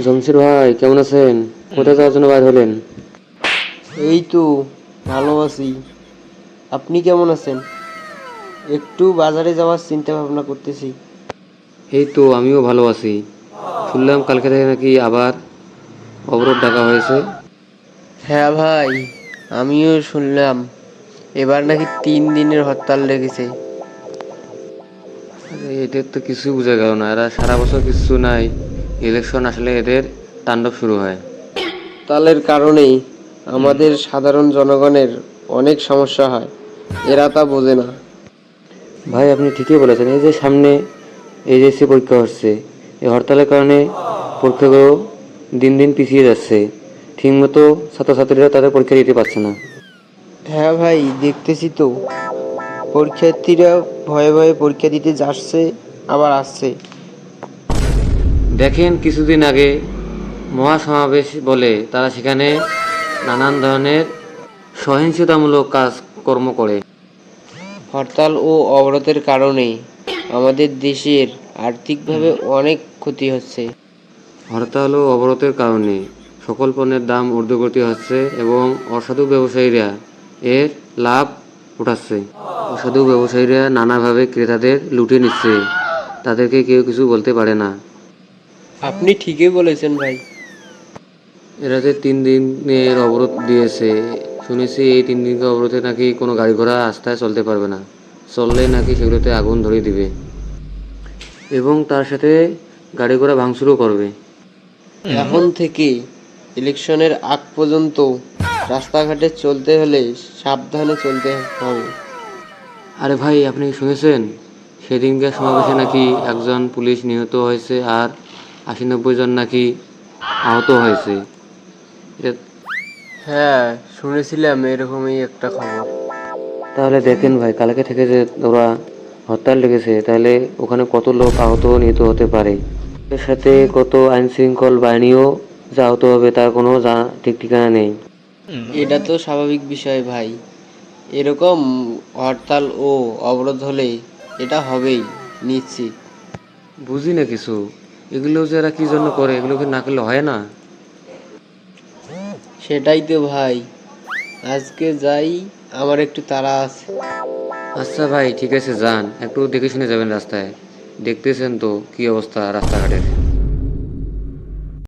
জমশির ভাই কেমন আছেন? কোথায় যাওয়ার জন্য বাইর হলেন? এই তো ভালো আছি। আপনি কেমন আছেন? একটু বাজারে যাওয়ার চিন্তা ভাবনা করতেছি। এই তো আমিও ভালো আছি। শুনলাম কালকে থেকে নাকি আবার অবরোধ ডাকা হয়েছে। হ্যাঁ ভাই, আমিও শুনলাম এবার নাকি 3 দিনের হরতাল লেগেছে। আরে এদের তো কিছুই বোঝা গেল না, এরা সারা বছর কিছু নাই, ইলেকশন আসলে এদের তাণ্ডব শুরু হয়। হরতালের কারণেই আমাদের সাধারণ জনগণের অনেক সমস্যা হয়, এরা তা বোঝে না। ভাই আপনি ঠিকই বলেছেন, এই যে সামনে এইচএসসি পরীক্ষা হচ্ছে, এই হরতালের কারণে পরীক্ষাগুলো দিন দিন পিছিয়ে যাচ্ছে। ঠিকমতো ছাত্রছাত্রীরা তাদের পরীক্ষা দিতে পারছে না। হ্যাঁ ভাই, দেখতেছি তো পরীক্ষার্থীরা ভয়ে ভয়ে পরীক্ষা দিতে যাচ্ছে আবার আসছে। দেখেন কিছুদিন আগে মহাসমাবেশ বলে তারা সেখানে নানান ধরনের সহিংসতামূলক কাজকর্ম করে। হরতাল ও অবরোধের কারণে আমাদের দেশের আর্থিকভাবে অনেক ক্ষতি হচ্ছে। হরতাল ও অবরোধের কারণে সকল পণ্যের দাম ঊর্ধ্বগতি হচ্ছে এবং অসাধু ব্যবসায়ীরা এর লাভ উঠাচ্ছে। অসাধু ব্যবসায়ীরা নানাভাবে ক্রেতাদের লুটে নিচ্ছে, তাদেরকে কেউ কিছু বলতে পারে না। আপনি ঠিকই বলেছেন ভাই। এরা যে 3 দিনের অবরোধ দিয়েছে, শুনেছি এই 3 দিনের অবরোধে নাকি কোনো গাড়ি ঘোড়া রাস্তায় চলতে পারবে না, চললে নাকি সেগুলোতে আগুন ধরিয়ে দিবে এবং তার সাথে গাড়ি ঘোড়া ভাঙচুরও করবে। এখন থেকে ইলেকশনের আগ পর্যন্ত রাস্তাঘাটে চলতে হলে সাবধানে চলতে হবে। আরে ভাই আপনি কি শুনেছেন সেদিনকার সমাবেশে নাকি একজন পুলিশ নিহত হয়েছে আর 80-90 জন নাকি আহত হয়েছে? এটা হ্যাঁ, শুনেছিলাম এরকমই একটা খবর। তাহলে দেখেন ভাই, কালকে থেকে যে ওরা হরতাল লেগেছে, তাহলে ওখানে কত লোক আহত নিহত হতে পারে। এর সাথে কত আইন শৃঙ্খল বাহিনীও যে আহত হবে তার কোনো ঠিক ঠিকানা নেই। এটা তো স্বাভাবিক বিষয় ভাই। এরকম হরতাল ও অবরোধ হলে এটা হবেই, নিশ্চিত। বুঝি না কিছু, এগুলো যে এরা কি জন্য করে, এগুলোকে না করলে হয় না। সেটাই তো ভাই, আজকে যাই, আমার একটু তাড়া আছে। আচ্ছা ভাই ঠিক আছে, যান, একটু দেখে শুনে যাবেন রাস্তায়, দেখতেছেন তো কি অবস্থা রাস্তাঘাটের।